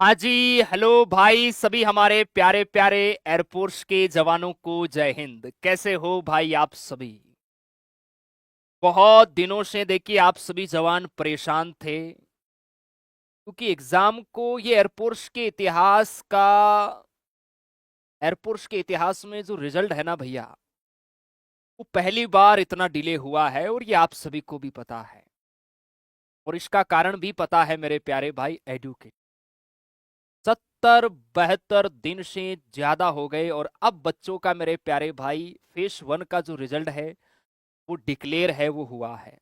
हाँ जी। हेलो भाई, सभी हमारे प्यारे प्यारे एयरफोर्स के जवानों को जय हिंद। कैसे हो भाई आप सभी? बहुत दिनों से देखिए आप सभी जवान परेशान थे क्योंकि एग्जाम को ये एयरफोर्स के इतिहास में जो रिजल्ट है ना भैया, वो पहली बार इतना डिले हुआ है और ये आप सभी को भी पता है। और इसका कारण भी पता है मेरे प्यारे भाई एडुकेट। 70-72 दिन से ज्यादा हो गए और अब बच्चों का मेरे प्यारे भाई फेस 1 का जो रिजल्ट है वो डिक्लेयर है, वो हुआ है।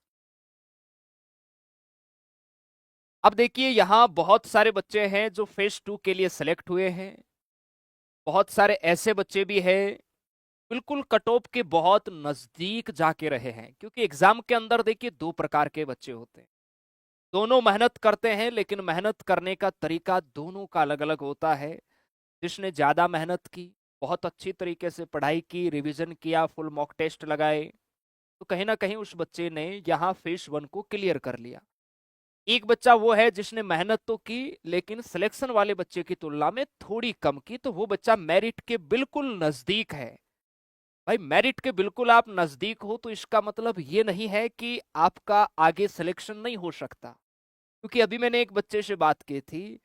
अब देखिए यहां बहुत सारे बच्चे हैं जो फेस 2 के लिए सिलेक्ट हुए हैं। बहुत सारे ऐसे बच्चे भी हैं बिल्कुल कट ऑफ के बहुत नजदीक जाके रहे हैं, क्योंकि एग्जाम के अंदर देखिए दो प्रकार के बच्चे होते हैं। दोनों मेहनत करते हैं लेकिन मेहनत करने का तरीका दोनों का अलग अलग होता है। जिसने ज्यादा मेहनत की, बहुत अच्छी तरीके से पढ़ाई की, रिवीजन किया, फुल मॉक टेस्ट लगाए, तो कहीं ना कहीं उस बच्चे ने यहाँ फेस 1 को क्लियर कर लिया। एक बच्चा वो है जिसने मेहनत तो की लेकिन सिलेक्शन वाले बच्चे की तुलना में थोड़ी कम की, तो वो बच्चा मेरिट के बिल्कुल नजदीक है। भाई मेरिट के बिल्कुल आप नजदीक हो तो इसका मतलब ये नहीं है कि आपका आगे सिलेक्शन नहीं हो सकता। क्योंकि अभी मैंने एक बच्चे से बात की थी,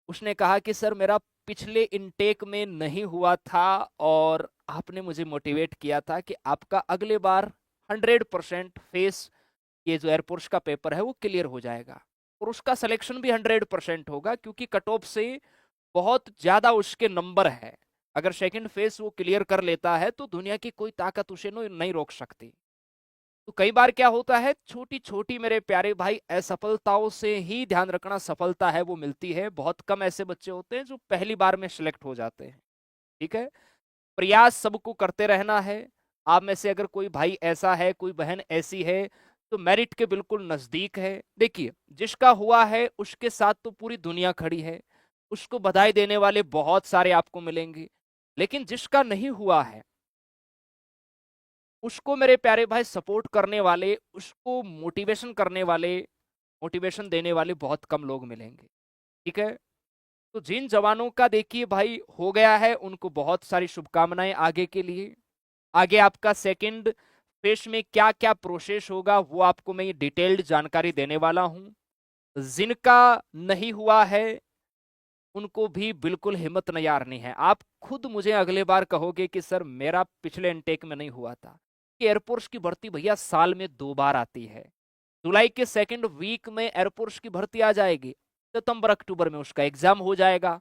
उसने कहा कि सर मेरा पिछले इनटेक में नहीं हुआ था और आपने मुझे मोटिवेट किया था कि आपका अगले बार 100% फेस ये जो एयरफोर्स का पेपर है वो क्लियर हो जाएगा और उसका सिलेक्शन भी 100% होगा, क्योंकि कट ऑफ से बहुत ज्यादा उसके नंबर है। अगर सेकंड फेस वो क्लियर कर लेता है तो दुनिया की कोई ताकत उसे नहीं रोक सकती। तो कई बार क्या होता है, छोटी छोटी मेरे प्यारे भाई असफलताओं से ही ध्यान रखना सफलता है वो मिलती है। बहुत कम ऐसे बच्चे होते हैं जो पहली बार में सिलेक्ट हो जाते हैं। ठीक है, प्रयास सबको करते रहना है। आप में से अगर कोई भाई ऐसा है, कोई बहन ऐसी है, तो मेरिट के बिल्कुल नजदीक है। देखिए जिसका हुआ है उसके साथ तो पूरी दुनिया खड़ी है, उसको बधाई देने वाले बहुत सारे आपको मिलेंगे। लेकिन जिसका नहीं हुआ है उसको मेरे प्यारे भाई सपोर्ट करने वाले, उसको मोटिवेशन करने वाले, मोटिवेशन देने वाले बहुत कम लोग मिलेंगे। ठीक है, तो जिन जवानों का देखिए भाई हो गया है उनको बहुत सारी शुभकामनाएं आगे के लिए। आगे आपका सेकंड फेज में क्या क्या प्रोसेस होगा वो आपको मैं ये डिटेल्ड जानकारी देने वाला हूं। जिनका नहीं हुआ है उनको भी बिल्कुल हिम्मत नहीं हारनी है। आप खुद मुझे अगले बार कहोगे कि सर मेरा पिछले इनटेक में नहीं हुआ था। कि एयरफोर्स की भर्ती भैया साल में 2 बार आती है। जुलाई के सेकंड वीक में एयरफोर्स की भर्ती आ जाएगी, सितंबर अक्टूबर में उसका एग्जाम हो जाएगा।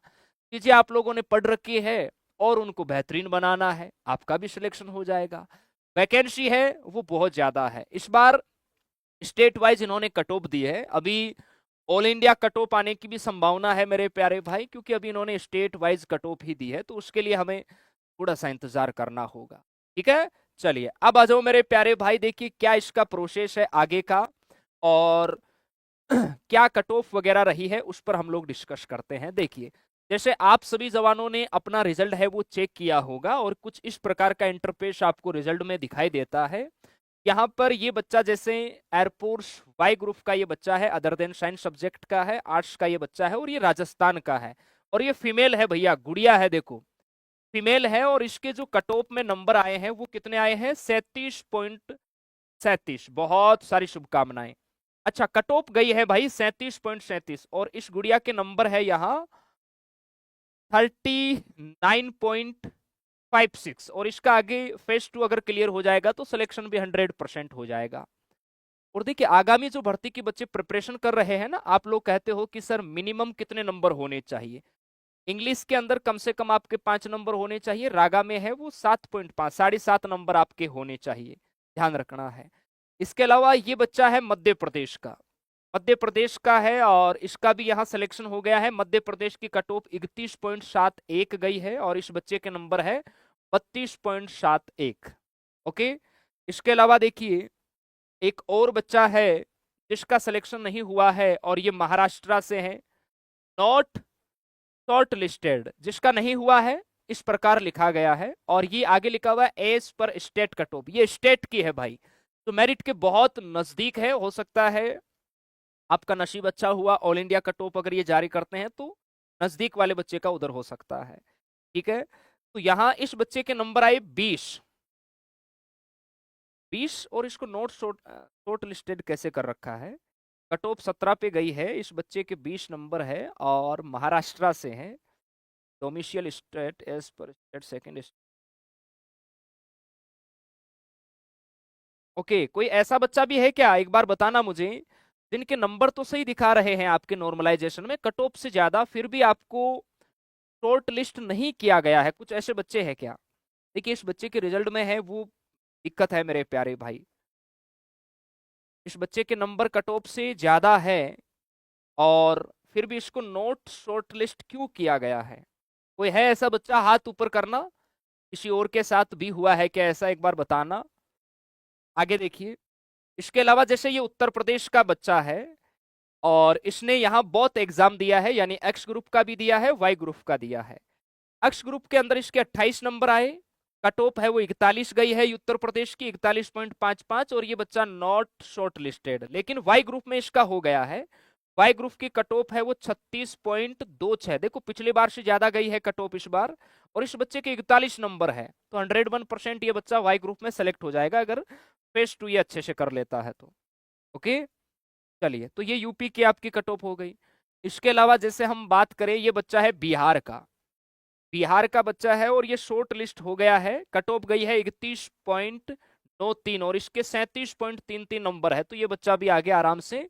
चीजें आप लोगों ने पढ़ रखी है और उनको बेहतरीन बनाना है, आपका भी सिलेक्शन हो जाएगा। वैकेंसी है वो बहुत ज्यादा है इस बार। स्टेट वाइज इन्होंने कट ऑफ दी है, अभी ऑल इंडिया कट ऑफ आने की भी संभावना है मेरे प्यारे भाई, क्योंकि अभी इन्होंने स्टेट वाइज कट ऑफ ही दी है, तो उसके लिए हमें थोड़ा सा इंतजार करना होगा। ठीक है, चलिए अब आ जाओ मेरे प्यारे भाई, देखिए क्या इसका प्रोसेस है आगे का और क्या कट ऑफ वगैरह रही है उस पर हम लोग डिस्कस करते हैं। देखिए जैसे आप सभी जवानों ने अपना रिजल्ट है वो चेक किया होगा और कुछ इस प्रकार का इंटरफेस आपको रिजल्ट में दिखाई देता है। यहाँ पर ये बच्चा जैसे एयरफोर्स वाई ग्रुप का ये बच्चा है, अदर देन साइंस सब्जेक्ट का है, आर्ट्स का ये बच्चा है और ये राजस्थान का है। और ये फीमेल है भैया, गुड़िया है, देखो फीमेल है। और इसके जो कट ऑफ में नंबर आए हैं वो कितने आए हैं? 37.37। बहुत सारी शुभकामनाएं। अच्छा कट ऑफ गई है भाई 37.37 और इस गुड़िया के नंबर है यहाँ 39.56 और इसका आगे फेज 2 अगर क्लियर हो जाएगा तो सिलेक्शन भी 100% हो जाएगा। और देखिए आगामी जो भर्ती के बच्चे प्रिपरेशन कर रहे हैं ना, आप लोग कहते हो कि सर मिनिमम कितने नंबर होने चाहिए। इंग्लिश के अंदर कम से कम आपके 5 नंबर होने चाहिए, रागा में है वो 7.5, 7.5 नंबर आपके होने चाहिए, ध्यान रखना है। इसके अलावा ये बच्चा है मध्य प्रदेश का, मध्य प्रदेश का है और इसका भी यहाँ सिलेक्शन हो गया है। मध्य प्रदेश की कट ऑफ 31.71 गई है और इस बच्चे के नंबर है 32.71। ओके, इसके अलावा देखिए एक और बच्चा है जिसका सिलेक्शन नहीं हुआ है और ये महाराष्ट्र से है, नॉट शॉर्ट लिस्टेड, जिसका नहीं हुआ है इस प्रकार लिखा गया है और ये आगे लिखा हुआ है एस पर स्टेट कट ऑफ, ये स्टेट की है भाई। तो मेरिट के बहुत नजदीक है, हो सकता है आपका नसीब अच्छा हुआ ऑल इंडिया कट ऑफ अगर ये जारी करते हैं तो नजदीक वाले बच्चे का उधर हो सकता है। ठीक है, तो यहां इस बच्चे के नंबर आए 20। और इसको नोट शॉर्ट लिस्टेड कैसे कर रखा है, कट ऑफ 17 पे गई है, इस बच्चे के 20 नंबर है और महाराष्ट्र से है, domicile state as per state second. Okay, कोई ऐसा बच्चा भी है क्या, एक बार बताना मुझे, जिनके नंबर तो सही दिखा रहे हैं आपके नॉर्मलाइजेशन में, कट ऑफ से ज्यादा, फिर भी आपको शॉर्ट लिस्ट नहीं किया गया है, कुछ ऐसे बच्चे हैं क्या? देखिए इस बच्चे के रिजल्ट में है वो दिक्कत है मेरे प्यारे भाई, इस बच्चे के नंबर कट ऑफ से ज्यादा है और फिर भी इसको नोट शॉर्ट लिस्ट क्यों किया गया है? कोई है ऐसा बच्चा, हाथ ऊपर करना। किसी और के साथ भी हुआ है क्या ऐसा, एक बार बताना। आगे देखिए, इसके अलावा जैसे ये उत्तर प्रदेश का बच्चा है और इसने यहाँ बहुत एग्जाम दिया है, यानी एक्स ग्रुप का भी दिया है, वाई ग्रुप का दिया है। एक्स ग्रुप के अंदर इसके 28 नंबर आए, कट ऑफ है वो 41 गई है उत्तर प्रदेश की 41.55, और ये बच्चा नॉट शॉर्ट लिस्टेड। लेकिन वाई ग्रुप में इसका हो गया है, वाई ग्रुप की कट ऑफ है वो 36.26, देखो पिछले बार से ज्यादा गई है कट ऑफ इस बार, और इस बच्चे के 41 नंबर है, तो 101% ये बच्चा वाई ग्रुप में सेलेक्ट हो जाएगा अगर फेज 2 ये अच्छे से कर लेता है तो। ओके, चलिए, तो ये यूपी की आपकी कट ऑफ हो गई। इसके अलावा जैसे हम बात करें, ये बच्चा है बिहार का, बिहार का बच्चा है और ये शॉर्ट लिस्ट हो गया है, कट ऑफ गई है 31.93 और इसके 37.33 नंबर है, तो ये बच्चा भी आगे आराम से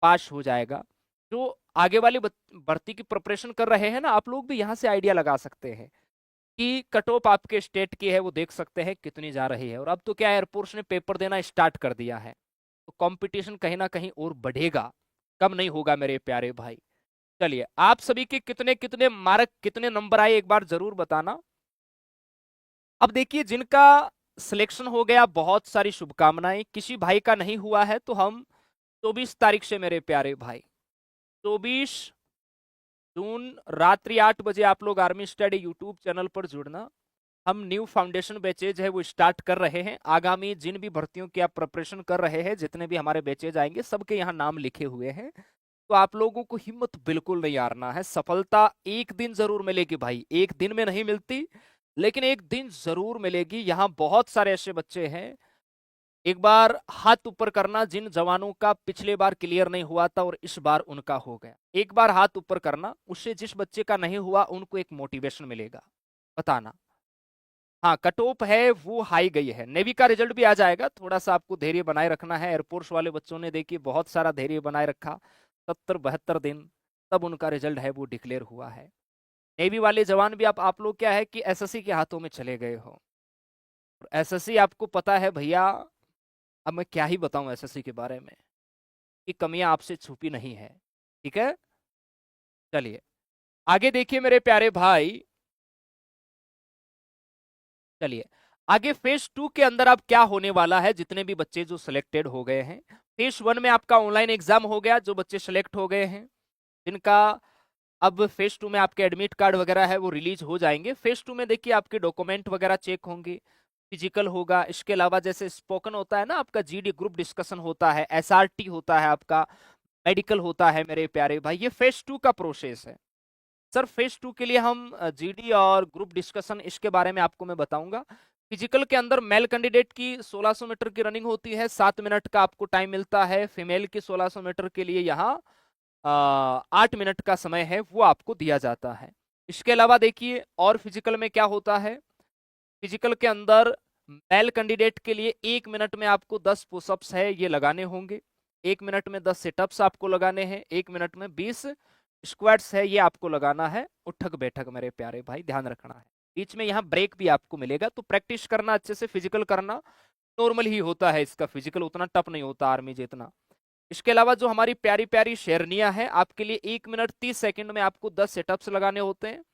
पास हो जाएगा। जो आगे वाली भर्ती की प्रिपरेशन कर रहे हैं ना, आप लोग भी यहाँ से आइडिया लगा सकते हैं कि कट ऑफ आपके स्टेट की है, वो देख सकते हैं कितनी जा रही है। और अब तो क्या एयरफोर्स ने पेपर देना स्टार्ट कर दिया है, तो कंपटीशन कहीं ना कहीं और बढ़ेगा, कम नहीं होगा मेरे प्यारे भाई। चलिए, आप सभी के कितने कितने मार्क, कितने नंबर आए, एक बार जरूर बताना। अब देखिए, जिनका सिलेक्शन हो गया बहुत सारी शुभकामनाएं, किसी भाई का नहीं हुआ है तो हम 24 तारीख से मेरे प्यारे भाई, 24 जून रात्रि 8 बजे आप लोग आर्मी स्टडी यूट्यूब चैनल पर जुड़ना। हम न्यू फाउंडेशन बैचेज है वो स्टार्ट कर रहे हैं, आगामी जिन भी भर्तियों की आप प्रिपरेशन कर रहे हैं, जितने भी हमारे बैचेज आएंगे सबके यहाँ नाम लिखे हुए हैं, तो आप लोगों को हिम्मत बिल्कुल नहीं हारना है। सफलता एक दिन जरूर मिलेगी भाई, एक दिन में नहीं मिलती, लेकिन एक दिन जरूर मिलेगी। यहाँ बहुत सारे ऐसे बच्चे हैं, एक बार हाथ ऊपर करना जिन जवानों का पिछले बार क्लियर नहीं हुआ था और इस बार उनका हो गया, एक बार हाथ ऊपर करना, उससे जिस बच्चे का नहीं हुआ उनको एक मोटिवेशन मिलेगा, बताना। हाँ, कट ऑफ है वो हाई गई है, नेवी का रिजल्ट भी आ जाएगा, थोड़ा सा आपको धैर्य बनाए रखना है। एयरफोर्स वाले बच्चों ने देखिए बहुत सारा धैर्य बनाए रखा, 70-72 दिन, तब उनका रिजल्ट है वो डिक्लेयर हुआ है। नेवी वाले जवान भी आप लोग क्या है कि एसएससी के हाथों में चले गए हो, एसएससी आपको पता है भैया, अब मैं क्या ही बताऊं एसएससी के बारे में, कि कमियां आपसे छुपी नहीं है। ठीक है, चलिए आगे देखिए मेरे प्यारे भाई, चलिए आगे फेज 2 के अंदर अब क्या होने वाला है, जितने भी बच्चे जो सिलेक्टेड हो गए हैं। फेज 1 में आपका ऑनलाइन एग्जाम हो गया, जो बच्चे सिलेक्ट हो गए हैं, जिनका अब फेज 2 में आपके एडमिट कार्ड वगैरह है वो रिलीज हो जाएंगे। फेज 2 में देखिए आपके डॉक्यूमेंट वगैरह चेक होंगे, फिजिकल होगा, इसके अलावा जैसे स्पोकन होता है ना आपका, जीडी ग्रुप डिस्कशन होता है, एसआरटी होता है आपका, मेडिकल होता है मेरे प्यारे भाई, ये फेज 2 का प्रोसेस है। सर फेज 2 के लिए हम जीडी और ग्रुप डिस्कशन इसके बारे में आपको मैं बताऊंगा। फिजिकल के अंदर मेल कैंडिडेट की 1600 मीटर की रनिंग होती है, 7 मिनट का आपको टाइम मिलता है। फीमेल की 1600 मीटर के लिए यहाँ 8 मिनट का समय है वो आपको दिया जाता है। इसके अलावा देखिए और फिजिकल में क्या होता है, फिजिकल के अंदर मेल कैंडिडेट के लिए 1 मिनट में आपको 10 पुशअप्स है ये लगाने होंगे, 1 मिनट में 10 सिटअप्स आपको लगाने हैं, 1 मिनट में 20 स्क्वाट्स है ये आपको लगाना है। उठक बैठक मेरे प्यारे भाई ध्यान रखना है, बीच में यहाँ ब्रेक भी आपको मिलेगा, तो प्रैक्टिस करना अच्छे से, फिजिकल करना नॉर्मल ही होता है, इसका फिजिकल उतना टफ नहीं होता आर्मी जितना। इसके अलावा जो हमारी प्यारी प्यारी शेरनियां हैं, आपके लिए 1 मिनट 30 सेकंड में आपको 10 सेटअप्स लगाने होते हैं,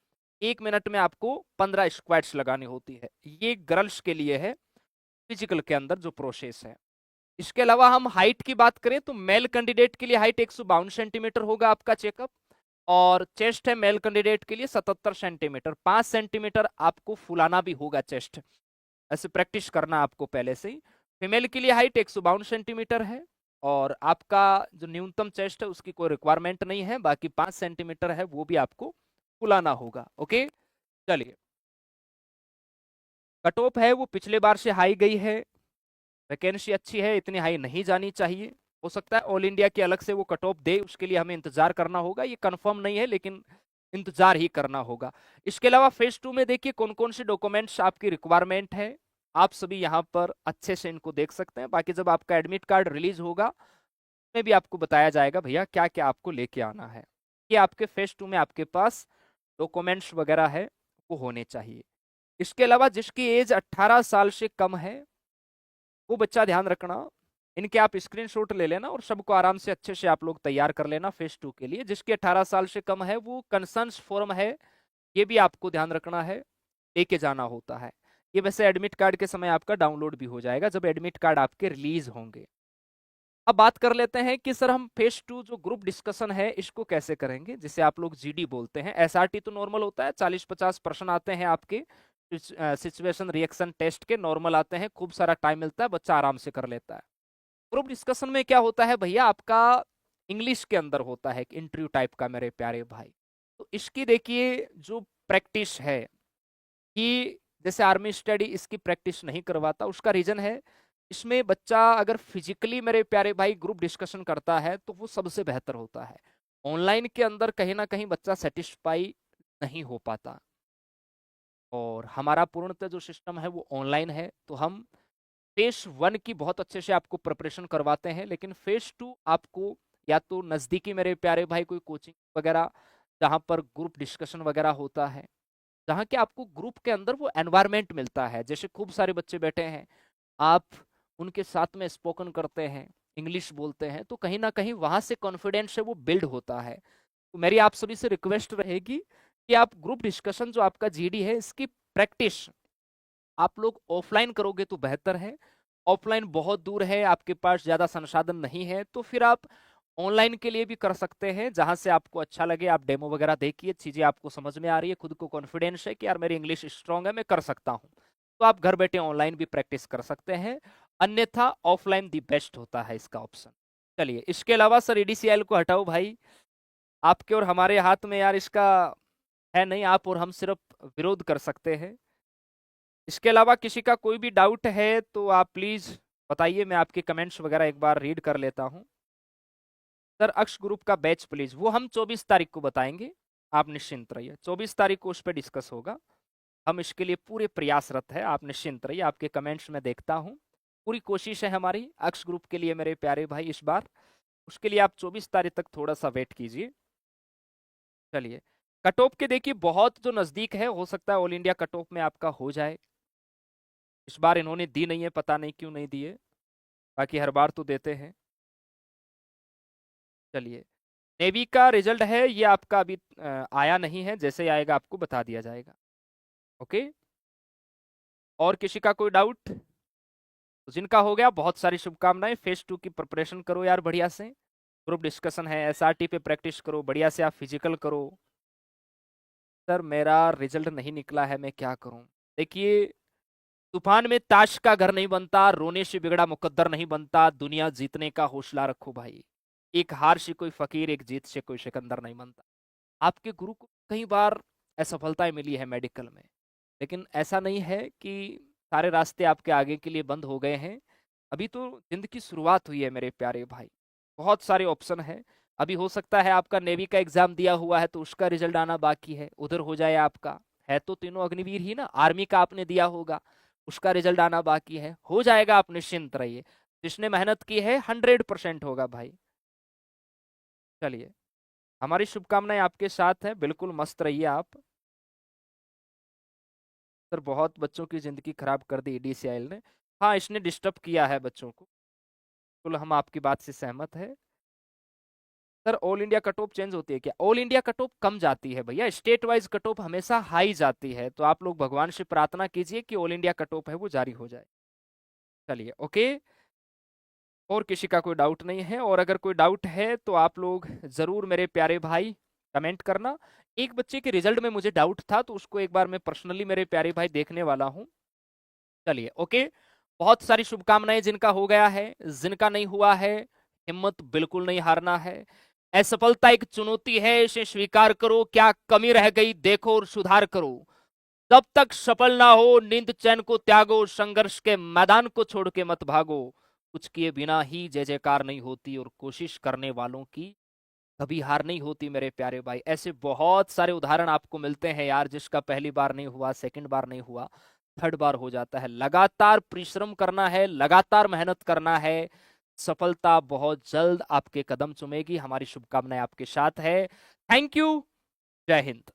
1 मिनट में आपको 15 स्क्वाट्स लगानी होती है। ये गर्ल्स के लिए है फिजिकल के अंदर जो प्रोसेस है। इसके अलावा हम हाइट की बात करें तो मेल कैंडिडेट के लिए हाइट 152 सेंटीमीटर होगा आपका चेकअप, और चेस्ट है मेल कैंडिडेट के लिए 77 सेंटीमीटर, 5 सेंटीमीटर आपको फुलाना भी होगा चेस्ट, ऐसे प्रैक्टिस करना आपको पहले से ही। फीमेल के लिए हाइट 152 सेंटीमीटर है, और आपका जो न्यूनतम चेस्ट है उसकी कोई रिक्वायरमेंट नहीं है, बाकी 5 सेंटीमीटर है वो भी आपको बिल्कुल आना होगा। ओके, चलिए, कट ऑफ है वो पिछले बार से हाई गई है, वैकेंसी अच्छी है, इतनी हाई नहीं जानी चाहिए। हो सकता है ऑल इंडिया के अलग से वो कट ऑफ दे, उसके लिए हमें इंतजार करना होगा, ये कंफर्म नहीं है लेकिन इंतजार ही करना होगा। इसके अलावा फेज 2 में देखिए कौन कौन से डॉक्यूमेंट्स आपकी रिक्वायरमेंट है, आप सभी यहाँ पर अच्छे से इनको देख सकते हैं। बाकी जब आपका एडमिट कार्ड रिलीज होगा में भी आपको बताया जाएगा भैया क्या क्या आपको लेके आना है। कि आपके फेज 2 में आपके पास डॉक्यूमेंट्स वगैरह है वो होने चाहिए। इसके अलावा जिसकी एज 18 साल से कम है वो बच्चा ध्यान रखना, इनके आप स्क्रीनशॉट ले लेना और सबको आराम से अच्छे से आप लोग तैयार कर लेना फेज 2 के लिए। जिसके 18 साल से कम है वो कंसर्न्स फॉर्म है, ये भी आपको ध्यान रखना है, लेके जाना होता है। ये वैसे एडमिट कार्ड के समय आपका डाउनलोड भी हो जाएगा जब एडमिट कार्ड आपके रिलीज होंगे। अब बात कर लेते हैं कि सर हम फेज 2 जो ग्रुप डिस्कशन है इसको कैसे करेंगे, जिसे आप लोग जीडी बोलते हैं। एसआरटी तो नॉर्मल होता है, 40-50 प्रश्न आते हैं आपके सिचुएशन रिएक्शन टेस्ट के, नॉर्मल आते हैं, खूब सारा टाइम मिलता है, बच्चा आराम से कर लेता है। ग्रुप डिस्कशन में क्या होता है भैया, आपका इंग्लिश के अंदर होता है इंटरव्यू टाइप का मेरे प्यारे भाई। तो इसकी देखिए जो प्रैक्टिस है कि जैसे आर्मी स्टडी इसकी प्रैक्टिस नहीं करवाता, उसका रीजन है इसमें बच्चा अगर फिजिकली मेरे प्यारे भाई ग्रुप डिस्कशन करता है तो वो सबसे बेहतर होता है। ऑनलाइन के अंदर कहीं ना कहीं बच्चा सेटिस्फाई नहीं हो पाता, और हमारा पूर्णतः जो सिस्टम है वो ऑनलाइन है। तो हम फेज 1 की बहुत अच्छे से आपको प्रिपरेशन करवाते हैं, लेकिन फेज 2 आपको या तो नजदीकी मेरे प्यारे भाई कोई कोचिंग वगैरह जहाँ पर ग्रुप डिस्कशन वगैरह होता है, जहाँ के आपको ग्रुप के अंदर वो एनवायरमेंट मिलता है, जैसे खूब सारे बच्चे बैठे हैं, आप उनके साथ में स्पोकन करते हैं, इंग्लिश बोलते हैं, तो कहीं ना कहीं वहां से कॉन्फिडेंस है वो बिल्ड होता है। तो मेरी आप सभी से रिक्वेस्ट रहेगी कि आप ग्रुप डिस्कशन जो आपका जीडी है इसकी प्रैक्टिस आप लोग ऑफलाइन करोगे तो बेहतर है। ऑफलाइन बहुत दूर है, आपके पास ज्यादा संसाधन नहीं है, तो फिर आप ऑनलाइन के लिए भी कर सकते हैं, जहां से आपको अच्छा लगे। आप डेमो वगैरह देखिए, चीजें आपको समझ में आ रही है, खुद को कॉन्फिडेंस है कि यार मेरी इंग्लिश स्ट्रांग है, मैं कर सकता हूं, तो आप घर बैठे ऑनलाइन भी प्रैक्टिस कर सकते हैं। अन्यथा ऑफलाइन दी बेस्ट होता है इसका ऑप्शन। चलिए, इसके अलावा सर ईडीसीएल को हटाओ भाई, आपके और हमारे हाथ में यार इसका है नहीं, आप और हम सिर्फ विरोध कर सकते हैं। इसके अलावा किसी का कोई भी डाउट है तो आप प्लीज बताइए, मैं आपके कमेंट्स वगैरह एक बार रीड कर लेता हूं। सर अक्ष ग्रुप का बैच प्लीज, वो हम 24 तारीख को बताएंगे, आप निश्चिंत रहिए, 24 तारीख को उस पर डिस्कस होगा। हम इसके लिए पूरे प्रयासरत है, आप निश्चिंत रहिए। आपके कमेंट्स में देखता हूं, पूरी कोशिश है हमारी अक्ष ग्रुप के लिए मेरे प्यारे भाई इस बार, उसके लिए आप 24 तारीख तक थोड़ा सा वेट कीजिए। चलिए, कट ऑफ के देखिए बहुत जो नजदीक है, हो सकता है ऑल इंडिया कट ऑफ में आपका हो जाए। इस बार इन्होंने दी नहीं है, पता नहीं क्यों नहीं दिए, बाकी हर बार तो देते हैं। चलिए, नेवी का रिजल्ट है ये आपका अभी आया नहीं है, जैसे ही आएगा आपको बता दिया जाएगा। ओके, और किसी का कोई डाउट? तो जिनका हो गया बहुत सारी शुभकामनाएं, फेज 2 की प्रिपरेशन करो यार बढ़िया से, ग्रुप डिस्कशन है, एसआरटी पे प्रैक्टिस करो बढ़िया से, आप फिजिकल करो। सर मेरा रिजल्ट नहीं निकला है, मैं क्या करूं? देखिए, तूफान में ताश का घर नहीं बनता, रोने से बिगड़ा मुकद्दर नहीं बनता, दुनिया जीतने का हौसला रखो भाई। एक हार से कोई फकीर, एक जीत से कोई सिकंदर नहीं बनता। आपके गुरु को कई बार असफलताएं मिली है मेडिकल में, लेकिन ऐसा नहीं है कि सारे रास्ते आपके आगे के लिए बंद हो गए हैं। अभी तो जिंदगी की शुरुआत हुई है मेरे प्यारे भाई, बहुत सारे ऑप्शन है। अभी हो सकता है आपका नेवी का एग्जाम दिया हुआ है तो उसका रिजल्ट आना बाकी है, उधर हो जाए आपका, है तो तीनों अग्निवीर ही ना, आर्मी का आपने दिया होगा उसका रिजल्ट आना बाकी है, हो जाएगा, आप निश्चिंत रहिए। जिसने मेहनत की है 100% होगा भाई। चलिए, हमारी शुभकामनाएं आपके साथ है, बिल्कुल मस्त रहिए आप। सर बहुत बच्चों की जिंदगी खराब कर दी डीसीआईएल ने, हाँ इसने डिस्टर्ब किया है बच्चों को, बिल्कुल हम आपकी बात से सहमत है। Sir all India cut off change होती है क्या? ऑल इंडिया कट ऑफ कम जाती है भैया, स्टेट वाइज कट ऑफ हमेशा हाई जाती है, तो आप लोग भगवान से प्रार्थना कीजिए कि ऑल इंडिया कट ऑफ है वो जारी हो जाए। चलिए, ओके, और किसी का कोई डाउट नहीं है? और अगर कोई डाउट है तो आप लोग जरूर मेरे प्यारे भाई कमेंट करना। एक बच्चे के रिजल्ट में मुझे डाउट था तो उसको एक बार मैं पर्सनली मेरे प्यारे भाई देखने वाला हूँ। चलिए, ओके, बहुत सारी शुभकामनाएं जिनका हो गया है, जिनका नहीं हुआ है हिम्मत बिल्कुल नहीं हारना है। असफलता एक चुनौती है, इसे स्वीकार करो, क्या कमी रह गई देखो और सुधार करो। जब तक सफल ना हो नींद चैन को त्यागो, संघर्ष के मैदान को छोड़ के मत भागो। कुछ किए बिना ही जय जयकार नहीं होती और कोशिश करने वालों की कभी हार नहीं होती मेरे प्यारे भाई। ऐसे बहुत सारे उदाहरण आपको मिलते हैं यार, जिसका पहली बार नहीं हुआ, सेकंड बार नहीं हुआ, थर्ड बार हो जाता है। लगातार परिश्रम करना है, लगातार मेहनत करना है, सफलता बहुत जल्द आपके कदम चूमेगी। हमारी शुभकामनाएं आपके साथ है। Thank you. जय हिंद।